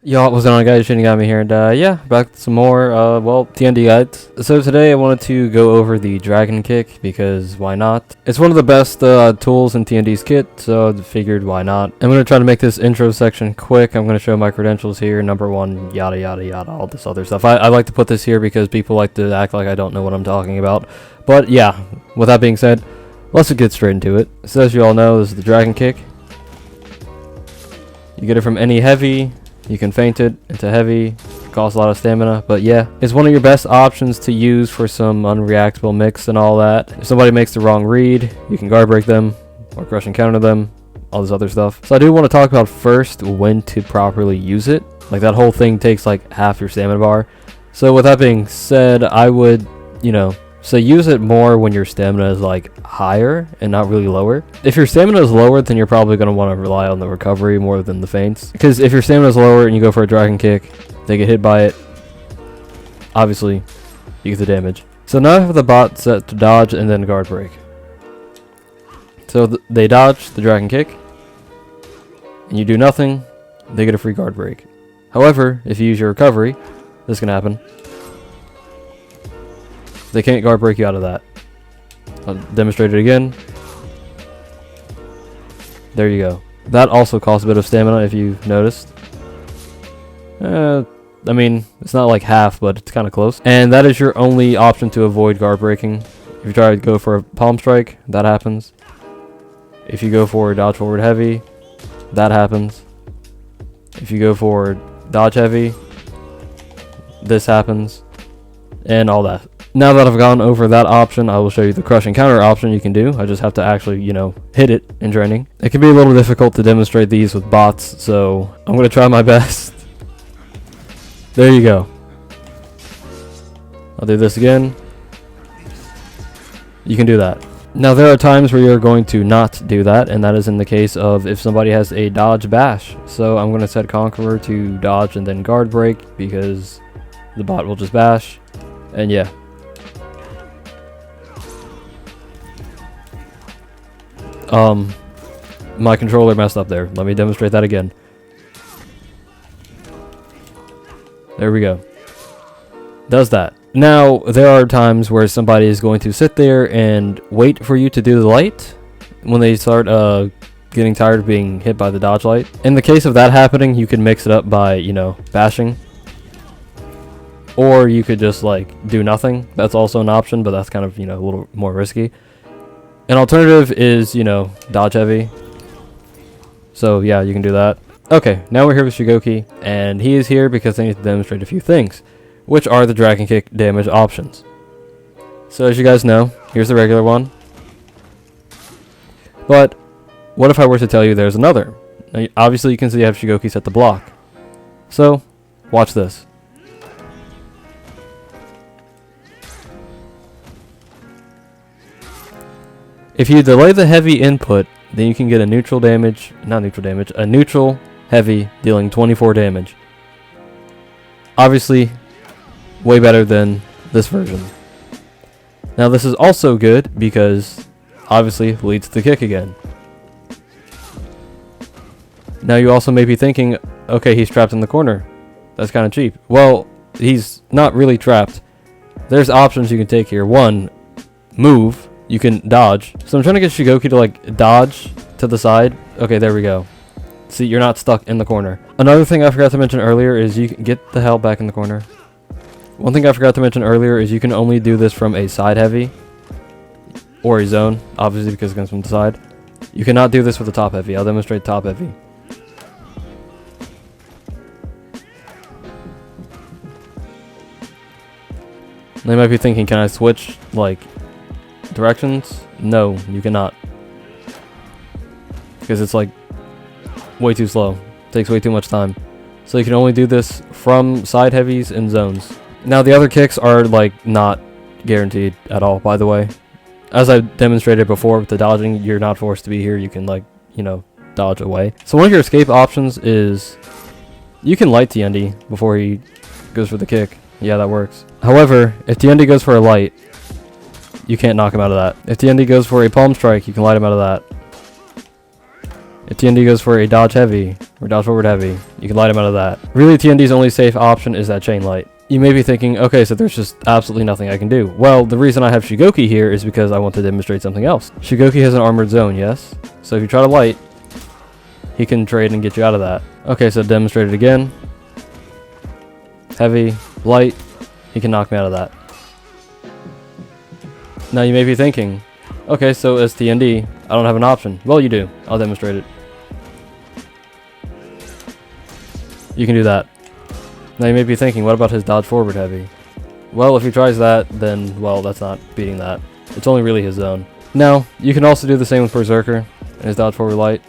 Yo, what's going on, guys? Shinigami here, and yeah, back with some more, Tiandi guides. So today I wanted to go over the Dragon Kick, because why not? It's one of the best tools in Tiandi's kit, so I figured why not. I'm going to try to make this intro section quick. I'm going to show my credentials here, number one, yada yada yada, all this other stuff. I like to put this here because people like to act like I don't know what I'm talking about. But yeah, with that being said, let's get straight into it. So as you all know, this is the Dragon Kick. You get it from any heavy. You can feint it into heavy, it costs a lot of stamina, but yeah, it's one of your best options to use for some unreactable mix and all that. If somebody makes the wrong read, you can guard break them, or crush and counter them, all this other stuff. So I do want to talk about first when to properly use it. Like that whole thing takes like half your stamina bar. So with that being said, I would, so use it more when your stamina is like higher and not really lower. If your stamina is lower, then you're probably going to want to rely on the recovery more than the feints. Because if your stamina is lower and you go for a Dragon Kick, they get hit by it, obviously you get the damage. So now I have the bot set to dodge and then guard break. So they dodge the Dragon Kick and you do nothing, they get a free guard break. However, if you use your recovery, this can happen. They can't guard break you out of that. I'll demonstrate it again. There you go. That also costs a bit of stamina if you've noticed. I mean, it's not like half, but it's kind of close. And that is your only option to avoid guard breaking. If you try to go for a palm strike, that happens. If you go for dodge forward heavy, that happens. If you go for dodge heavy, this happens. And all that. Now that I've gone over that option, I will show you the crush and counter option you can do. I just have to actually, hit it in training. It can be a little difficult to demonstrate these with bots, so I'm going to try my best. There you go. I'll do this again. You can do that. Now there are times where you're going to not do that, and that is in the case of if somebody has a dodge bash. So I'm going to set Conqueror to dodge and then guard break because the bot will just bash. And yeah. My controller messed up there. Let me demonstrate that again. There we go. Does that. Now, there are times where somebody is going to sit there and wait for you to do the light when they start getting tired of being hit by the dodge light. In the case of that happening, you can mix it up by, bashing. Or you could just do nothing. That's also an option, but that's kind of, a little more risky. An alternative is, dodge heavy. So yeah, you can do that. Okay, now we're here with Shigoki, and he is here because I need to demonstrate a few things, which are the Dragon Kick damage options. So as you guys know, here's the regular one. But what if I were to tell you there's another? Now, obviously you can see I have Shigoki set to block. So, watch this. If you delay the heavy input, then you can get a neutral heavy dealing 24 damage. Obviously, way better than this version. Now this is also good because, obviously, leads to the kick again. Now you also may be thinking, okay, he's trapped in the corner. That's kind of cheap. Well, he's not really trapped. There's options you can take here. One, move. You can dodge. So I'm trying to get Shigoki to dodge to the side. Okay, there we go. See, you're not stuck in the corner. Another thing I forgot to mention earlier is you can get the hell back in the corner. One thing I forgot to mention earlier is you can only do this from a side heavy or a zone, obviously because it comes from the side. You cannot do this with a top heavy. I'll demonstrate top heavy. They might be thinking, can I switch directions? No, you cannot. Because it's way too slow. Takes way too much time. So you can only do this from side heavies and zones. Now the other kicks are not guaranteed at all, by the way. As I demonstrated before with the dodging, you're not forced to be here. You can dodge away. So one of your escape options is you can light Tiandi before he goes for the kick. Yeah, that works. However, if Tiandi goes for a light, you can't knock him out of that. If Tiandi goes for a palm strike, you can light him out of that. If TND goes for a dodge heavy or dodge forward heavy, you can light him out of that. Really, TND's only safe option is that chain light. You may be thinking, okay, so there's just absolutely nothing I can do. Well, the reason I have Shigoki here is because I want to demonstrate something else. Shigoki has an armored zone, yes? So if you try to light, he can trade and get you out of that. Okay, so demonstrate it again. Heavy, light, he can knock me out of that. Now you may be thinking, okay, so as TND, I don't have an option. Well, you do. I'll demonstrate it. You can do that. Now you may be thinking, what about his dodge forward heavy? Well, if he tries that, then, well, that's not beating that. It's only really his zone. Now, you can also do the same with Berserker and his dodge forward light.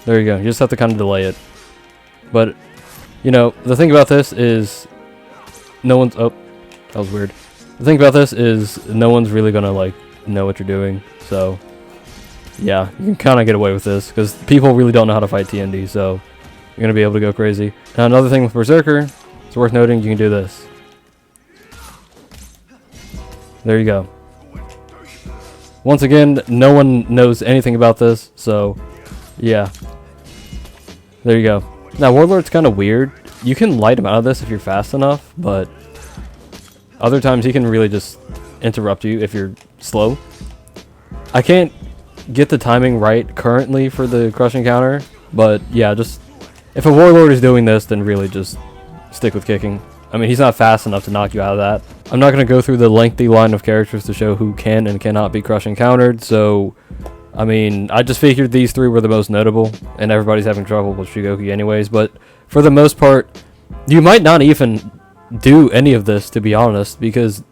There you go. You just have to kind of delay it. But, you know, the thing about this is no one's... Oh, that was weird. The thing about this is no one's really going to, like, know what you're doing. So, yeah, you can kind of get away with this because people really don't know how to fight TND, so you're going to be able to go crazy. Now, another thing with Berserker, it's worth noting, you can do this. There you go. Once again, no one knows anything about this, so, yeah. There you go. Now, Warlord's kind of weird. You can light him out of this if you're fast enough, but other times he can really just interrupt you if you're slow. I can't get the timing right currently for the crushing counter, but yeah, just if a Warlord is doing this, then really just stick with kicking. I mean, he's not fast enough to knock you out of that. I'm not going to go through the lengthy line of characters to show who can and cannot be crushing countered, so I mean, I just figured these three were the most notable, and everybody's having trouble with Shigoki anyways, but for the most part, you might not even do any of this, to be honest, because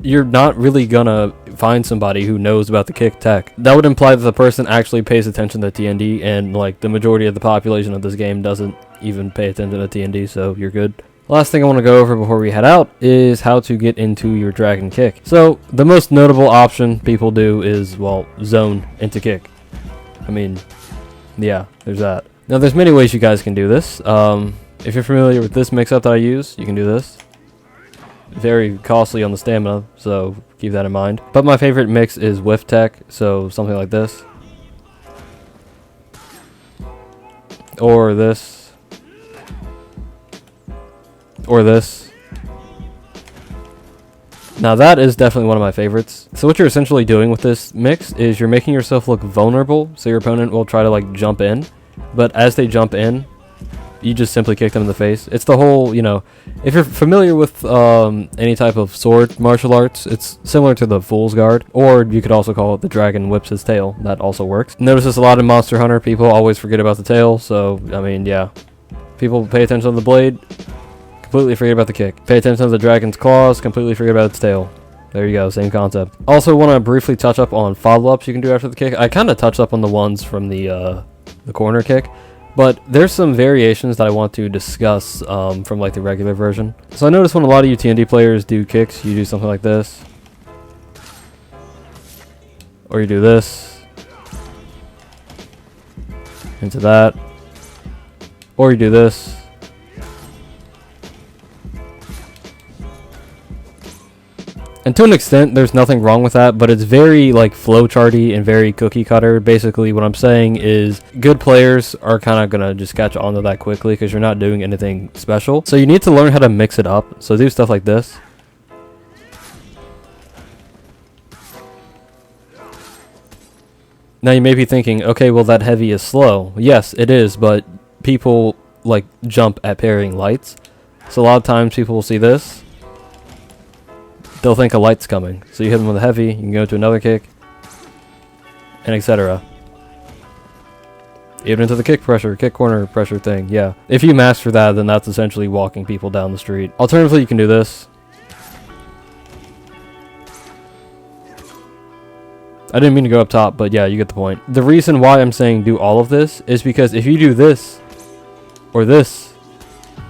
you're not really gonna find somebody who knows about the kick tech. That would imply that the person actually pays attention to TND, and like the majority of the population of this game doesn't even pay attention to TND, so you're good. Last thing I want to go over before we head out is how to get into your dragon kick. So the most notable option people do is, well, zone into kick. I mean, yeah, there's that. Now there's many ways you guys can do this. If you're familiar with this mix-up that I use, you can do this. Very costly on the stamina, so keep that in mind. But my favorite mix is whiff tech, so something like this. Or this. Or this. Now that is definitely one of my favorites. So what you're essentially doing with this mix is you're making yourself look vulnerable, so your opponent will try to like jump in. But as they jump in, you just simply kick them in the face. It's the whole, you know, if you're familiar with any type of sword martial arts, it's similar to the Fool's Guard, or you could also call it the dragon whips his tail. That also works. Notice this a lot in Monster Hunter. People always forget about the tail, so, I mean, yeah. People pay attention to the blade, completely forget about the kick. Pay attention to the dragon's claws, completely forget about its tail. There you go, same concept. Also want to briefly touch up on follow-ups you can do after the kick. I kind of touched up on the ones from the corner kick. But there's some variations that I want to discuss from like the regular version. So I notice when a lot of you TND players do kicks, you do something like this. Or you do this. Into that. Or you do this. And to an extent, there's nothing wrong with that, but it's very like flowcharty and very cookie cutter. Basically, what I'm saying is good players are kind of going to just catch on to that quickly because you're not doing anything special. So you need to learn how to mix it up. So do stuff like this. Now you may be thinking, okay, well that heavy is slow. Yes, it is, but people like jump at parrying lights. So a lot of times people will see this. They'll think a light's coming. So you hit them with a heavy, you can go to another kick, and etc. Even into the kick pressure, kick corner pressure thing, yeah. If you master that, then that's essentially walking people down the street. Alternatively, you can do this. I didn't mean to go up top, but yeah, you get the point. The reason why I'm saying do all of this is because if you do this, or this,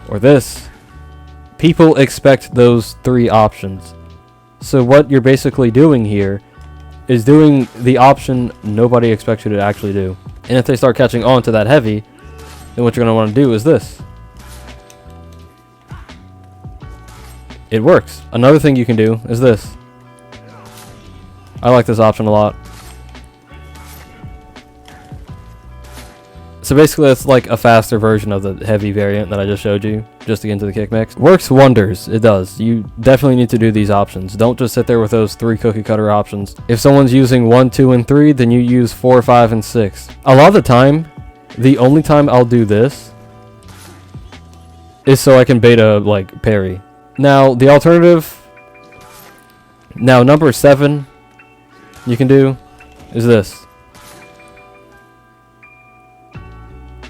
or this, people expect those three options. So what you're basically doing here is doing the option nobody expects you to actually do. And if they start catching on to that heavy, then what you're going to want to do is this. It works. Another thing you can do is this. I like this option a lot. So basically it's like a faster version of the heavy variant that I just showed you, just to get into the kick mix. Works wonders, it does. You definitely need to do these options. Don't just sit there with those 3 cookie cutter options. If someone's using 1, 2, and 3, then you use 4, 5, and 6. A lot of the time, the only time I'll do this is so I can beta, like, parry. Now, the alternative... Now, number 7 you can do is this.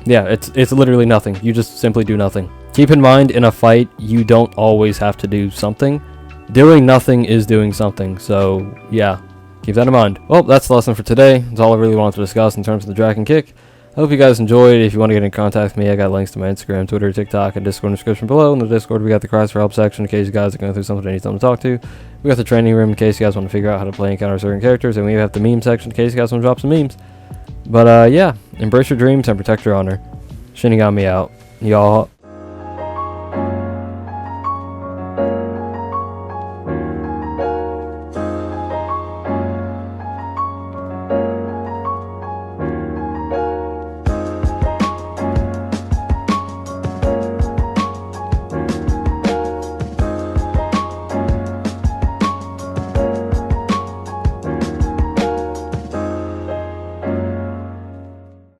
Yeah, it's literally nothing. You just simply do nothing. Keep in mind, in a fight, you don't always have to do something. Doing nothing is doing something, so yeah, keep that in mind. Well, that's the lesson for today. That's all I really wanted to discuss in terms of the drag and kick. I hope you guys enjoyed. If you want to get in contact with me, I got links to my Instagram, Twitter, TikTok, and Discord in the description below. In the Discord, we got the cries for help section in case you guys are going through something and need someone to talk to. We got the training room in case you guys want to figure out how to play and counter certain characters. And we have the meme section in case you guys want to drop some memes. But yeah, embrace your dreams and protect your honor. Shinigami out. Y'all.